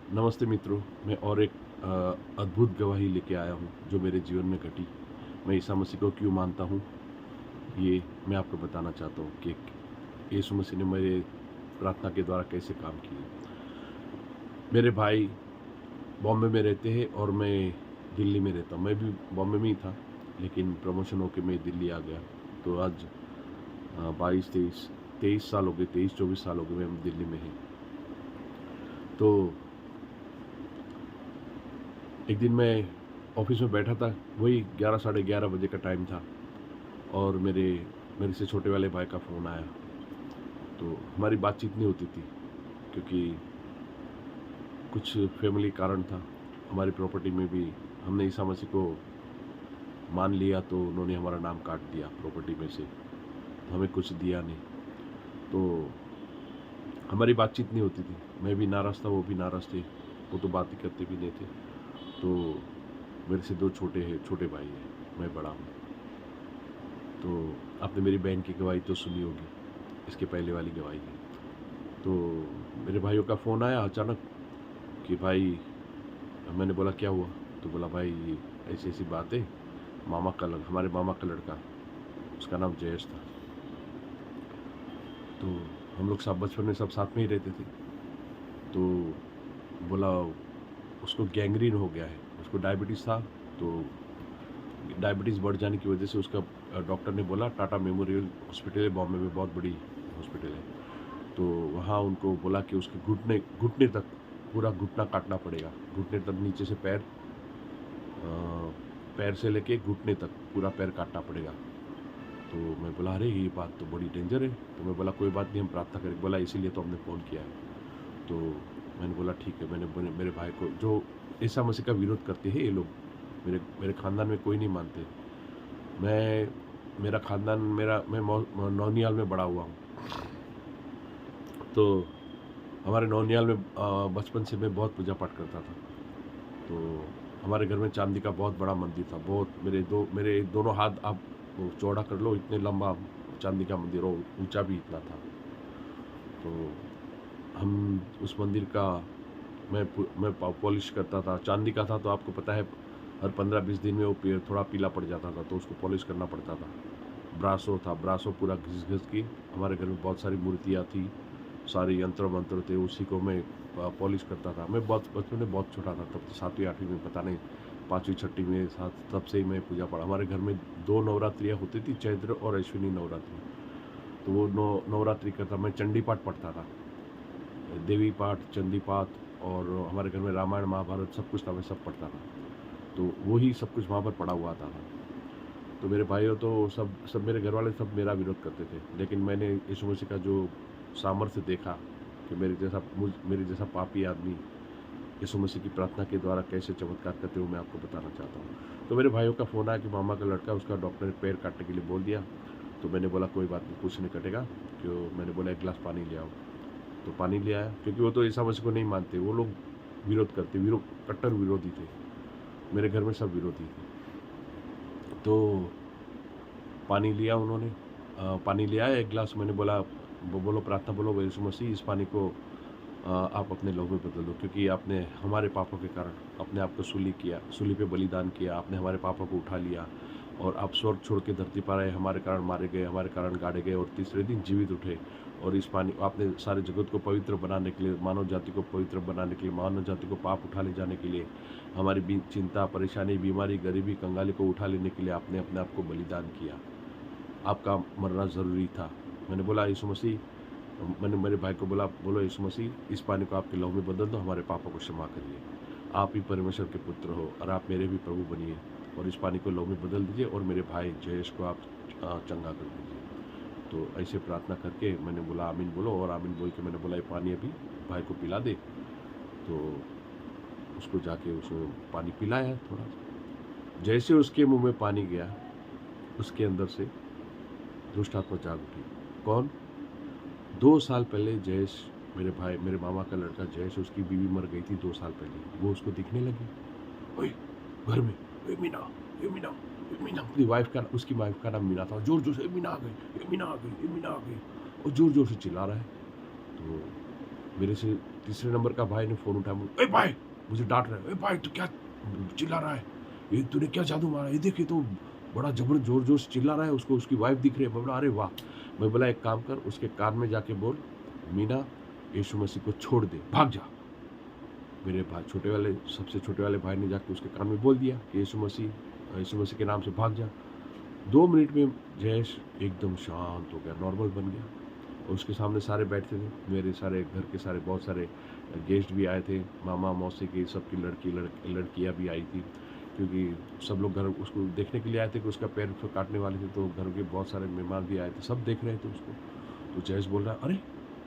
नमस्ते मित्रों, मैं और एक अद्भुत गवाही लेके आया हूँ जो मेरे जीवन में घटी। मैं ईसा मसीह को क्यों मानता हूँ, ये मैं आपको बताना चाहता हूँ कि यीशु मसीह ने मेरे प्रार्थना के द्वारा कैसे काम किए। मेरे भाई बॉम्बे में रहते हैं और मैं दिल्ली में रहता हूँ। मैं भी बॉम्बे में ही था, लेकिन प्रमोशन होके मैं दिल्ली आ गया। तो आज 22-23 साल हो गए, 23-24 साल हो गए हम दिल्ली में हैं। तो एक दिन मैं ऑफिस में बैठा था, वही 11 साढ़े 11 बजे का टाइम था, और मेरे मेरे से छोटे वाले भाई का फ़ोन आया। तो हमारी बातचीत नहीं होती थी, क्योंकि कुछ फैमिली कारण था। हमारी प्रॉपर्टी में भी हमने ईसा मसीह को मान लिया, तो उन्होंने हमारा नाम काट दिया प्रॉपर्टी में से, तो हमें कुछ दिया नहीं। तो हमारी बातचीत नहीं होती थी। मैं भी नाराज़ था, वो भी नाराज़ थे। वो तो बात ही करते भी नहीं थे। तो मेरे से 2 छोटे भाई हैं, मैं बड़ा हूँ। तो आपने मेरी बहन की गवाही तो सुनी होगी, इसके पहले वाली गवाही है। तो मेरे भाइयों का फ़ोन आया अचानक कि भाई, मैंने बोला क्या हुआ? तो बोला भाई ऐसी-ऐसी बात है, हमारे मामा का लड़का, उसका नाम जयेश था। तो हम लोग सब बचपन में सब साथ में ही रहते थे। तो बोला उसको गैंग्रीन हो गया है, उसको डायबिटीज़ था। तो डायबिटीज़ बढ़ जाने की वजह से उसका डॉक्टर ने बोला टाटा मेमोरियल हॉस्पिटल है बॉम्बे में, बहुत बड़ी हॉस्पिटल है। तो वहाँ उनको बोला कि उसके घुटने घुटने तक पूरा घुटना काटना पड़ेगा। घुटने तक नीचे से पैर से लेके घुटने तक पूरा पैर काटना पड़ेगा। तो मैं बोला अरे ये बात तो बड़ी डेंजर है। तो मैं बोला कोई बात नहीं, हम प्रार्थना करेंगे। बोला इसीलिए तो हमने फ़ोन किया है। तो मैंने बोला ठीक है। मैंने मेरे भाई को, जो ईसा मसीह का विरोध करते हैं ये लोग, मेरे मेरे ख़ानदान में कोई नहीं मानते। मैं मेरा ख़ानदान मेरा मैं नौनियाल में बड़ा हुआ हूँ। तो हमारे नौनियाल में बचपन से मैं बहुत पूजा पाठ करता था। तो हमारे घर में चांदी का बहुत बड़ा मंदिर था। बहुत मेरे दोनों हाथ आप वो चौड़ा कर लो, इतने लंबा चांदी का मंदिर, और ऊंचा भी इतना था। तो हम उस मंदिर का मैं पॉलिश करता था। चांदी का था तो आपको पता है, हर 15-20 दिन में वो थोड़ा पीला पड़ जाता था, तो उसको पॉलिश करना पड़ता था। ब्रासो था, ब्रासो पूरा घिस घिस की। हमारे घर में बहुत सारी मूर्तियाँ थी, सारे यंत्र मंत्र थे, उसी को मैं पॉलिश करता था। मैं बहुत बचपन में बहुत छोटा था, तब तो 7वीं 8वीं में, पता नहीं 5वीं 6वीं में, साथ तब से ही मैं पूजा पाठ। हमारे घर में 2 नवरात्रियाँ होती थी, चैत्र और अश्विनी नवरात्रि। तो वो नवरात्रि करता, मैं चंडी पाठ पढ़ता था, देवी पाठ, चंडी पाठ, और हमारे घर में रामायण महाभारत सब कुछ था, मैं सब पढ़ता था। तो वही सब कुछ वहाँ पर पढ़ा हुआ आता था। तो मेरे भाइयों तो सब सब मेरे घर वाले सब मेरा विरोध करते थे, लेकिन मैंने यीशु मसीह का जो सामर्थ्य देखा कि मेरे जैसा पापी आदमी यीशु मसीह की प्रार्थना के द्वारा कैसे चमत्कार करते हुए, मैं आपको बताना चाहता हूँ। तो मेरे भाइयों का फ़ोन आया कि मामा का लड़का, उसका डॉक्टर ने पैर काटने के लिए बोल दिया। तो मैंने बोला कोई बात नहीं, कुछ नहीं कटेगा। क्यों, मैंने बोला एक गिलास पानी ले आओ। तो पानी ले आया, क्योंकि वो तो ईसा मसीह को नहीं मानते, वो लोग विरोध करते, कट्टर विरोधी थे। मेरे घर में सब विरोधी थे। तो पानी लिया उन्होंने, पानी ले आया एक गिलास। मैंने बोला बोलो प्रार्थना बोलो, यीशु मसीह इस पानी को आप अपने लहू में बदल दो, क्योंकि आपने हमारे पापों के कारण अपने आप को सूली पे बलिदान किया, आपने हमारे पापों को उठा लिया, और आप स्वर्ग छोड़ के धरती पर आए, हमारे कारण मारे गए, हमारे कारण गाड़े गए, और तीसरे दिन जीवित उठे। और इस पानी आपने सारे जगत को पवित्र बनाने के लिए, मानव जाति को पवित्र बनाने के लिए, मानव जाति को पाप उठा ले जाने के लिए, हमारी भी चिंता परेशानी बीमारी गरीबी कंगाली को उठा लेने के लिए आपने अपने आप को बलिदान किया। आपका मरना ज़रूरी था। मैंने बोला यीशु मसीह, मैंने मेरे भाई को बोला, बोलो यीशु मसीह इस पानी को आपके लहू में बदल दो, हमारे पापों को क्षमा करिए। आप ही परमेश्वर के पुत्र हो, और आप मेरे भी प्रभु बनिए, और इस पानी को लहू में बदल दीजिए, और मेरे भाई जयेश को आप चंगा कर दीजिए। तो ऐसे प्रार्थना करके मैंने बोला आमीन बोलो, और आमीन बोल के मैंने बोला ये पानी अभी भाई को पिला दे। तो उसको जाके उसने पानी पिलाया थोड़ा सा। जैसे उसके मुंह में पानी गया, उसके अंदर से दुष्ट आत्मा जाग उठी। कौन? 2 साल पहले जयेश, मेरे मामा का लड़का जयेश, उसकी बीवी मर गई थी 2 साल पहले। वो उसको दिखने लगी। ओए! घर में, ए मीना, ए मीना, ए मीना। उसकी वाइफ़ का नाम मीना था। ज़ोर-ज़ोर से, ए मीना आ गई, ए मीना आ गई, ए मीना आ गई, और ज़ोर-ज़ोर से चिल्ला रहा है। तो मेरे से तीसरे नंबर का भाई ने फ़ोन उठाया, ए भाई मुझे डाँट रहा है, ए भाई तू क्या चिल्ला रहा है? ये तूने क्या जादू मारा? ये देख ये तो बड़ा ज़बर ज़ोर-ज़ोर से चिल्ला रहा है, उसको उसकी वाइफ़ दिख रही है। मैं बोला अरे वाह! मैं बोला एक काम कर उसके कान में जाके बोल, मीना यीशु मसीह को छोड़ दे, भाग जा। मेरे भाई छोटे वाले सबसे छोटे वाले भाई ने जाके उसके कान में बोल दिया कि यीशु मसीह के नाम से भाग जा। 2 मिनट में जयेश एकदम शांत हो गया, नॉर्मल बन गया। और उसके सामने सारे बैठते थे, मेरे सारे घर के सारे बहुत सारे गेस्ट भी आए थे, मामा मौसी की सबकी लड़कियां भी आई थी, क्योंकि सब लोग घर उसको देखने के लिए आए थे कि उसका पैर काटने वाले थे, तो घर के बहुत सारे मेहमान भी आए थे, सब देख रहे थे उसको। तो जयेश बोल रहा है अरे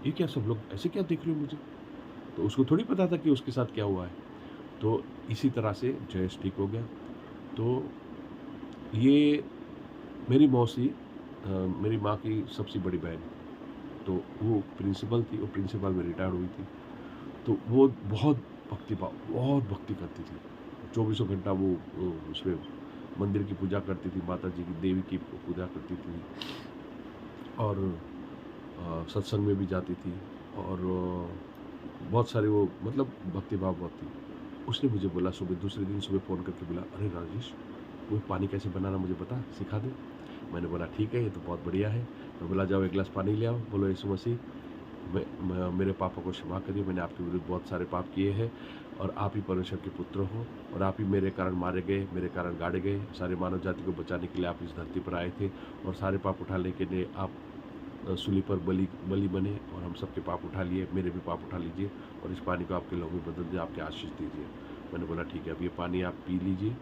ये क्या, सब लोग ऐसे क्या देख रहे हो मुझे? तो उसको थोड़ी पता था कि उसके साथ क्या हुआ है। तो इसी तरह से जयेश ठीक हो गया। तो ये मेरी मौसी मेरी माँ की सबसे बड़ी बहन, तो वो प्रिंसिपल थी और प्रिंसिपल में रिटायर हुई थी। तो वो बहुत भक्ति करती थी। चौबीसों घंटा वो उसमें मंदिर की पूजा करती थी, माता जी की, देवी की पूजा करती थी और सत्संग में भी जाती थी और बहुत सारे वो मतलब भक्ति भाव बहुत थी। उसने मुझे बोला सुबह, दूसरे दिन सुबह फ़ोन करके बोला, "अरे राजेश, वो पानी कैसे बनाना मुझे बता, सिखा दे।" मैंने बोला, "ठीक है, ये तो बहुत बढ़िया है।" मैं बोला, "जाओ 1 गिलास पानी ले आओ, बोलो यीशु मसीह मेरे पापा को क्षमा करिए, मैंने आपके विरुद्ध बहुत सारे पाप किए हैं और आप ही परमेश्वर के पुत्र हो और आप ही मेरे कारण मारे गए, मेरे कारण गाड़े गए, सारे मानव जाति को बचाने के लिए आप इस धरती पर आए थे और सारे पाप उठाने के लिए आप सूली पर बलि बने और हम सबके पाप उठा लिए, मेरे भी पाप उठा लीजिए और इस पानी को आपके लहू में बदल दिए, आपके आशीष दीजिए।" मैंने बोला, "ठीक है, अब ये पानी आप पी लीजिए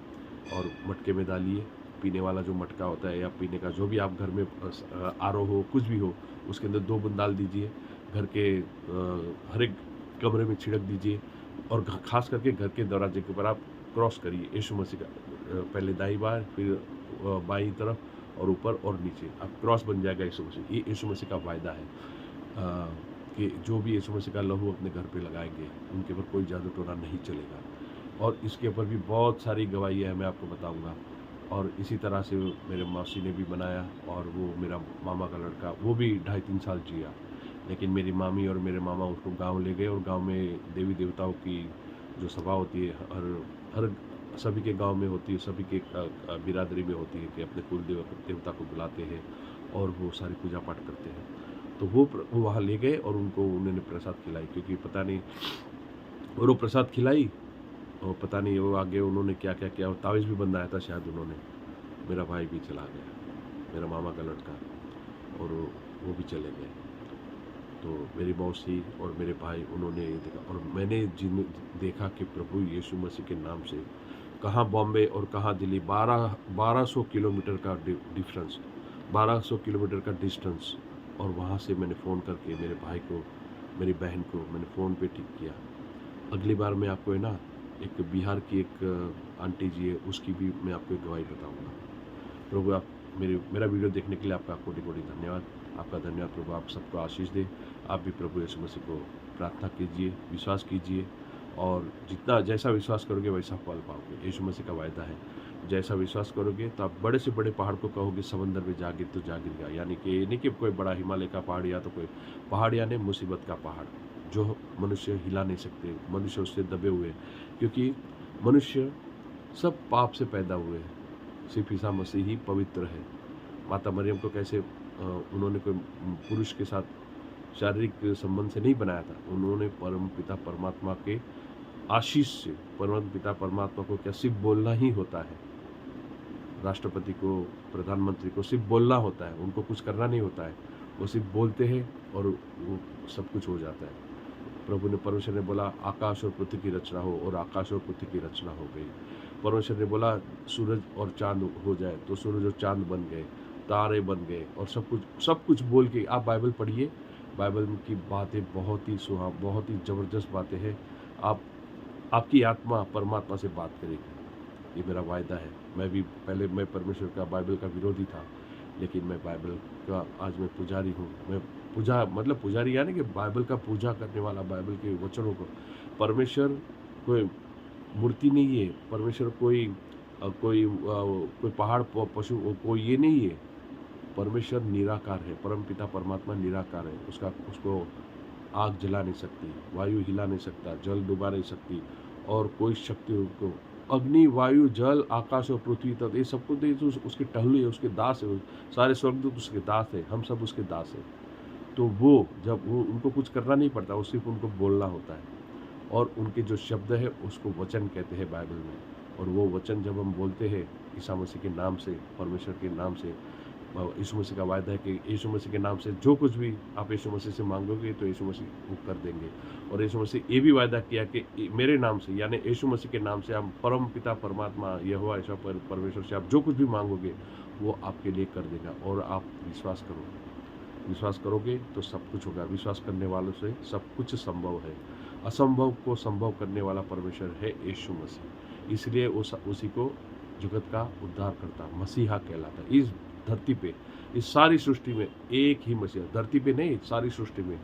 और मटके में डालिए, पीने वाला जो मटका होता है या पीने का जो भी आप घर में आरओ हो, कुछ भी हो, उसके अंदर 2 बूंद डाल दीजिए, घर के हर एक कमरे में छिड़क दीजिए और खास करके घर के दरवाजे के ऊपर आप क्रॉस करिए यीशु मसीह का, पहले दाईं बार, फिर बाईं तरफ और ऊपर और नीचे, आप क्रॉस बन जाएगा यीशु मसीह। ये यीशु मसीह का वायदा है कि जो भी यीशु मसीह का लहू अपने घर पे लगाएंगे, उनके ऊपर कोई जादू टोना नहीं चलेगा। और इसके ऊपर भी बहुत सारी गवाहियाँ हैं, मैं आपको बताऊँगा। और इसी तरह से मेरे मौसी ने भी बनाया और वो मेरा मामा का लड़का, वो भी 2.5-3 साल जिया। लेकिन मेरी मामी और मेरे मामा उसको गाँव ले गए और गाँव में देवी देवताओं की जो सभा होती है, हर हर सभी के गाँव में होती है, सभी के बिरादरी में होती है कि अपने देवता को बुलाते हैं और वो सारी पूजा पाठ करते हैं। तो वो वहाँ ले गए और उनको उन्होंने प्रसाद खिलाई, क्योंकि पता नहीं, और वो प्रसाद खिलाई और पता नहीं वो आगे उन्होंने क्या-क्या किया, तावीज़ भी बंधाया था शायद उन्होंने। मेरा भाई भी चला गया, मेरा मामा का लड़का, और वो भी चले गए। तो मेरी मौसी और मेरे भाई उन्होंने ये देखा और मैंने जिन देखा कि प्रभु यीशु मसीह के नाम से कहाँ बॉम्बे और कहाँ दिल्ली, 1200 किलोमीटर का डिफरेंस, 1200 किलोमीटर का डिस्टेंस, और वहाँ से मैंने फ़ोन करके मेरे भाई को, मेरी बहन को मैंने फ़ोन पे ठीक किया। अगली बार मैं आपको है ना, एक बिहार की एक आंटी जी है, उसकी भी मैं आपको एक गवाही बताऊँगा। प्रभु आप मेरा वीडियो देखने के लिए आपका कोटि-कोटि धन्यवाद। आपका धन्यवाद प्रभु, आप सबको आशीष दे। आप भी प्रभु यीशु मसीह को प्रार्थना कीजिए, विश्वास कीजिए और जितना जैसा विश्वास करोगे वैसा फल पाओगे। यीशु मसीह का वायदा है। जैसा विश्वास करोगे तो आप बड़े से बड़े पहाड़ को कहोगे समंदर में जा गिर तो जा गिरेगा। यानी कि ये नहीं कि कोई बड़ा हिमालय का पहाड़ या तो कोई पहाड़, यानी मुसीबत का पहाड़, जो मनुष्य हिला नहीं सकते, मनुष्य उससे दबे हुए हैं। क्योंकि मनुष्य सब पाप से पैदा हुए हैं, सिर्फ ईसा मसीह ही पवित्र है। माता मरियम को कैसे उन्होंने कोई पुरुष के साथ शारीरिक संबंध से नहीं बनाया था, उन्होंने परम पिता परमात्मा के आशीष से, परम पिता परमात्मा को क्या सिर्फ बोलना ही होता है। राष्ट्रपति को, प्रधानमंत्री को सिर्फ बोलना होता है, उनको कुछ करना नहीं होता है। वो सिर्फ बोलते हैं और वो सब कुछ हो जाता है। प्रभु ने, परमेश्वर ने बोला आकाश और पृथ्वी की रचना हो और आकाश और पृथ्वी की रचना हो गई। परमेश्वर ने बोला सूरज और चाँद हो जाए तो सूरज और चाँद बन गए, तारे बन गए और सब कुछ बोल के आप बाइबल पढ़िए। बाइबल की बातें बहुत ही ज़बरदस्त बातें हैं। आप आपकी आत्मा परमात्मा से बात करेगी, ये मेरा वायदा है। मैं परमेश्वर का, बाइबल का विरोधी था, लेकिन मैं बाइबल का आज मैं पुजारी हूँ। मैं पुजारी यानी कि बाइबल का पूजा करने वाला, बाइबल के वचनों को। परमेश्वर कोई मूर्ति नहीं है, परमेश्वर कोई पहाड़, पशु, कोई ये नहीं है। परमेश्वर निराकार है, परमपिता परमात्मा निराकार है। उसको आग जला नहीं सकती, वायु हिला नहीं सकता, जल डुबा नहीं सकती, और कोई शक्ति उनको, अग्नि, वायु, जल, आकाश और पृथ्वी तक, ये सब कुछ तो उसके टहलू है, उसके दास है, सारे स्वर्गदूत उसके दास है, हम सब उसके दास है। तो वो जब वो उनको कुछ करना नहीं पड़ता, वो सिर्फ उनको बोलना होता है, और उनके जो शब्द है उसको वचन कहते हैं बाइबल में। और वो वचन जब हम बोलते हैं ईसा मसीह के नाम से, परमेश्वर के नाम से, यीशु मसीह का वायदा है कि यीशु मसीह के नाम से जो कुछ भी आप यीशु मसीह से मांगोगे तो यीशु मसीह वो कर देंगे। और यीशु मसीह ये भी वायदा किया कि मेरे नाम से, यानी यीशु मसीह के नाम से, हम परम पिता परमात्मा यहोवा ईश्वर परमेश्वर से आप जो कुछ भी मांगोगे वो आपके लिए कर देगा। और आप विश्वास करो, विश्वास करोगे तो सब कुछ होगा। विश्वास करने वालों से सब कुछ संभव है। असंभव को संभव करने वाला परमेश्वर है यीशु मसीह। इसलिए उसी को जगत का उद्धारकर्ता मसीहा कहलाता है। इस धरती पे, इस सारी सृष्टि में एक ही मसीहा, धरती पे नहीं, सारी सृष्टि में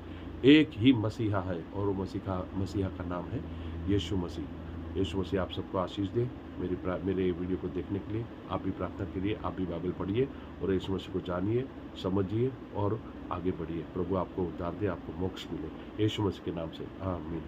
एक ही मसीहा है, और वो मसीहा का नाम है यीशु मसीह। यीशु मसीह आप सबको आशीष दे। मेरे वीडियो को देखने के लिए, आप भी प्रार्थना करिए, आप भी बाइबल पढ़िए और यीशु मसीह को जानिए, समझिए और आगे बढ़िए। प्रभु आपको उद्धार दे, आपको मोक्ष मिले, यीशु मसीह के नाम से, आमीन।